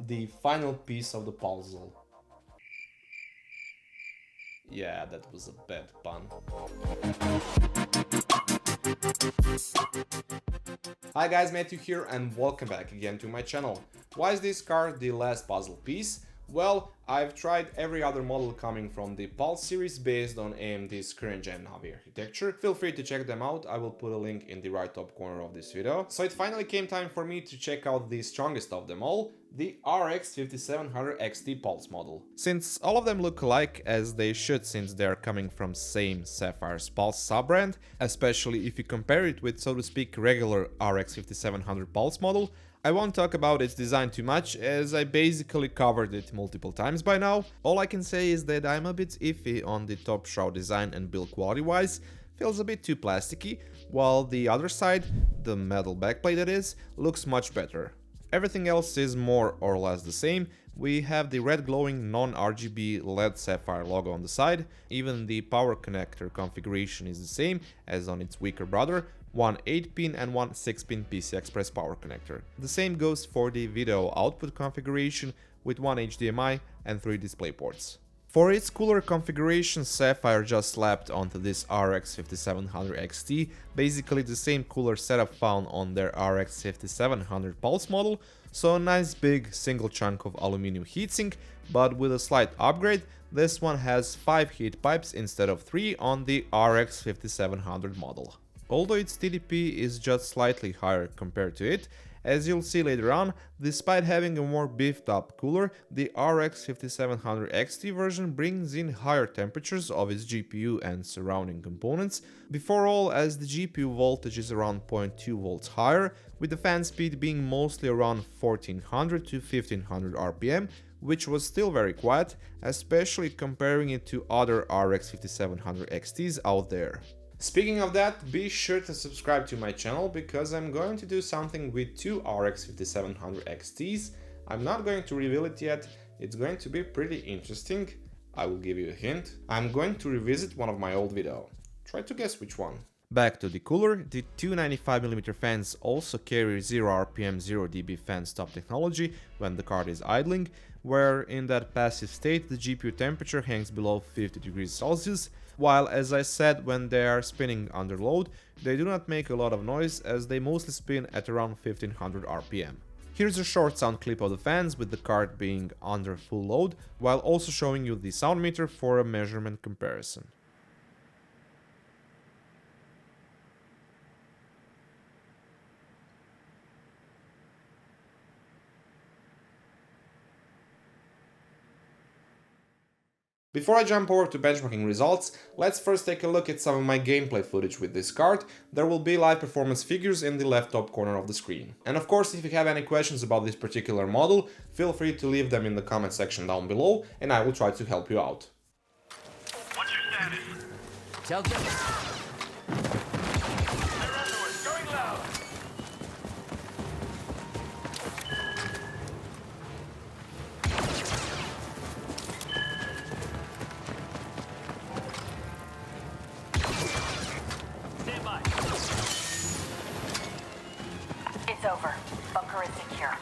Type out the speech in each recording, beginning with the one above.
the final piece of the puzzle. Yeah, that was a bad pun. Hi guys, Matthew here and welcome back again to my channel. Why is this car the last puzzle piece? Well, I've tried every other model coming from the Pulse series based on AMD's current gen Navi architecture. Feel free to check them out, I will put a link in the right top corner of this video. So it finally came time for me to check out the strongest of them all, the RX 5700 XT Pulse model. Since all of them look alike, as they should since they are coming from same Sapphire's Pulse sub-brand, especially if you compare it with, so to speak, regular RX 5700 Pulse model, I won't talk about its design too much, as I basically covered it multiple times by now. All I can say is that I'm a bit iffy on the top shroud design and build quality wise, feels a bit too plasticky, while the other side, the metal backplate that is, looks much better. Everything else is more or less the same. We have the red glowing non-RGB LED Sapphire logo on the side, even the power connector configuration is the same as on its weaker brother, one 8-pin and one 6-pin PCI Express power connector. The same goes for the video output configuration with one HDMI and 3 display ports. For its cooler configuration, Sapphire just slapped onto this RX 5700 XT, basically the same cooler setup found on their RX 5700 Pulse model, so a nice big single chunk of aluminum heatsink, but with a slight upgrade, this one has 5 heat pipes instead of 3 on the RX 5700 model. Although its TDP is just slightly higher compared to it, as you'll see later on, despite having a more beefed up cooler, the RX 5700 XT version brings in higher temperatures of its GPU and surrounding components, before all as the GPU voltage is around 0.2 volts higher, with the fan speed being mostly around 1400 to 1500 RPM, which was still very quiet, especially comparing it to other RX 5700 XTs out there. Speaking of that, be sure to subscribe to my channel because I'm going to do something with 2 RX 5700 XTs. I'm not going to reveal it yet, it's going to be pretty interesting. I will give you a hint. I'm going to revisit one of my old videos. Try to guess which one. Back to the cooler, the 295mm fans also carry 0 RPM 0 dB fan stop technology when the card is idling, where in that passive state the GPU temperature hangs below 50 degrees Celsius, while as I said when they are spinning under load, they do not make a lot of noise as they mostly spin at around 1500 RPM. Here's a short sound clip of the fans with the card being under full load, while also showing you the sound meter for a measurement comparison. Before I jump over to benchmarking results, let's first take a look at some of my gameplay footage with this card. There will be live performance figures in the left top corner of the screen. And of course, if you have any questions about this particular model, feel free to leave them in the comment section down below and I will try to help you out. What's your status? Tell them. Going loud. Stand by. It's over. Bunker is secure.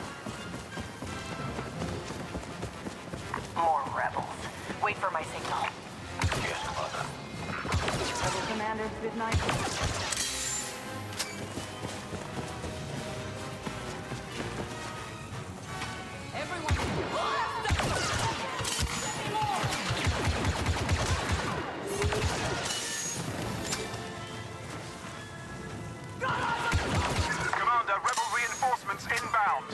More rebels. Wait for my signal. Yes, Commander. Rebel commanders, good night. Commander, rebel reinforcements inbound.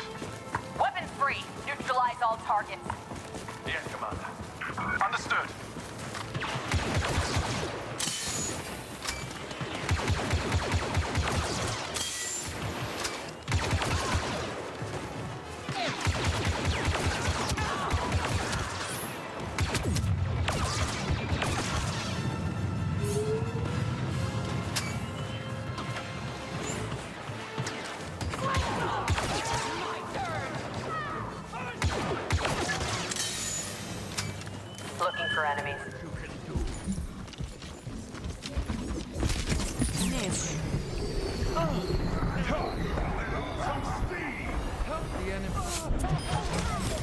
Weapons free. Neutralize all targets. Yes, Commander. Understood. Looking for enemies. The enemy.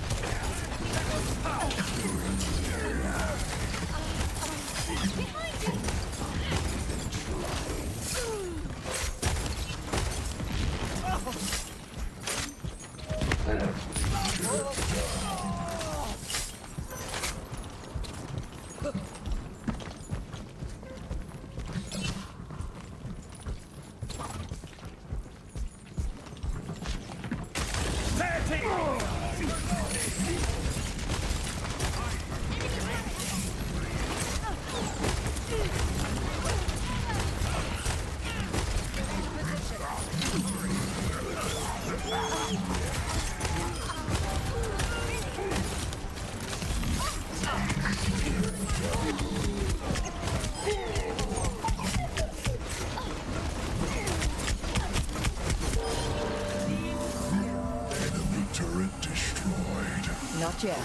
Turret destroyed. Not yet.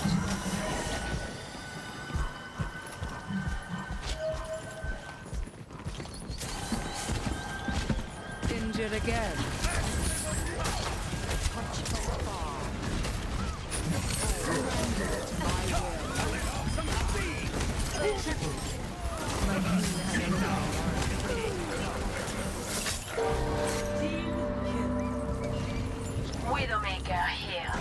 Injured again. Widowmaker here.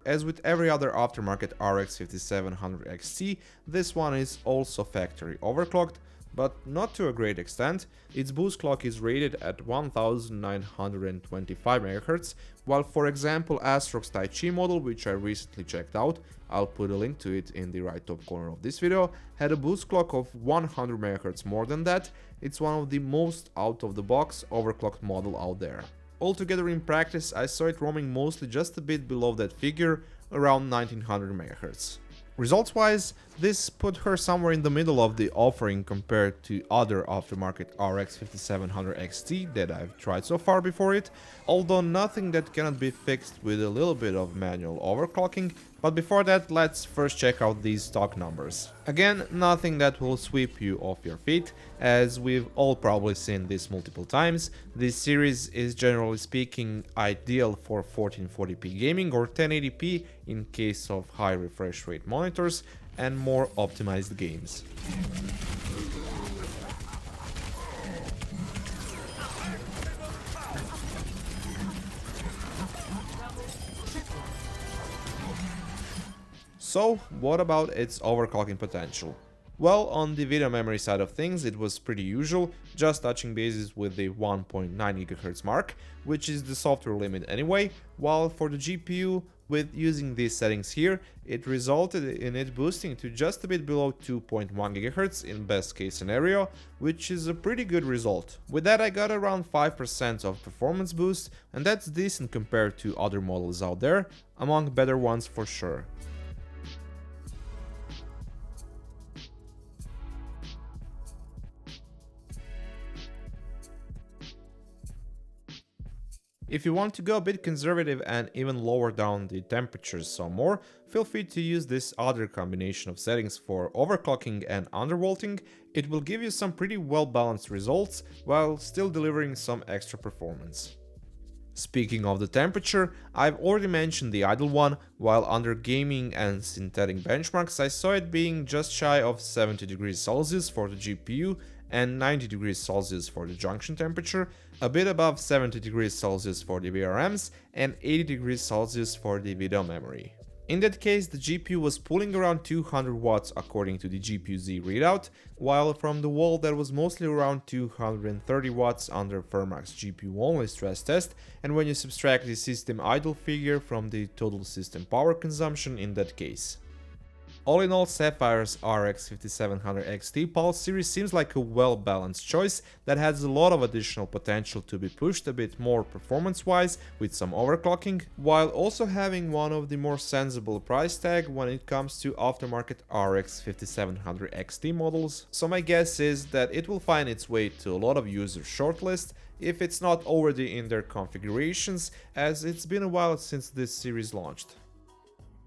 As with every other aftermarket RX 5700 XT, this one is also factory overclocked, but not to a great extent. Its boost clock is rated at 1925 MHz, while for example Astrox Tai Chi model, which I recently checked out, I'll put a link to it in the right top corner of this video, had a boost clock of 100 MHz more than that. It's one of the most out of the box overclocked model out there. Altogether in practice, I saw it roaming mostly just a bit below that figure, around 1900 MHz. Results wise, this put her somewhere in the middle of the offering compared to other aftermarket RX 5700 XT that I've tried so far before it, although nothing that cannot be fixed with a little bit of manual overclocking. But before that, let's first check out these stock numbers. Again, nothing that will sweep you off your feet, as we've all probably seen this multiple times. This series is generally speaking ideal for 1440p gaming or 1080p in case of high refresh rate monitors and more optimized games. So, what about its overclocking potential? Well, on the video memory side of things, it was pretty usual, just touching bases with the 1.9 GHz mark, which is the software limit anyway, while for the GPU, with using these settings here, it resulted in it boosting to just a bit below 2.1 GHz in best case scenario, which is a pretty good result. With that I got around 5% of performance boost, and that's decent compared to other models out there, among better ones for sure. If you want to go a bit conservative and even lower down the temperatures some more, feel free to use this other combination of settings for overclocking and undervolting. It will give you some pretty well balanced results while still delivering some extra performance. Speaking of the temperature, I've already mentioned the idle one, while under gaming and synthetic benchmarks I saw it being just shy of 70 degrees Celsius for the GPU and 90 degrees Celsius for the junction temperature, a bit above 70 degrees Celsius for the VRMs and 80 degrees Celsius for the video memory. In that case, the GPU was pulling around 200 watts according to the GPU-Z readout, while from the wall that was mostly around 230 watts under Firmax GPU-only stress test, and when you subtract the system idle figure from the total system power consumption in that case. All in all, Sapphire's RX 5700 XT Pulse series seems like a well-balanced choice that has a lot of additional potential to be pushed a bit more performance-wise with some overclocking, while also having one of the more sensible price tag when it comes to aftermarket RX 5700 XT models. So my guess is that it will find its way to a lot of users' shortlist if it's not already in their configurations, as it's been a while since this series launched.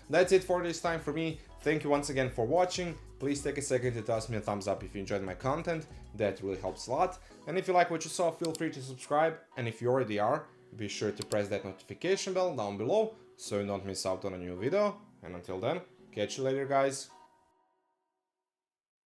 That's it for this time for me. Thank you once again for watching. Please take a second to toss me a thumbs up if you enjoyed my content, that really helps a lot. And if you like what you saw, feel free to subscribe, and if you already are, be sure to press that notification bell down below so you don't miss out on a new video. And until then, catch you later guys.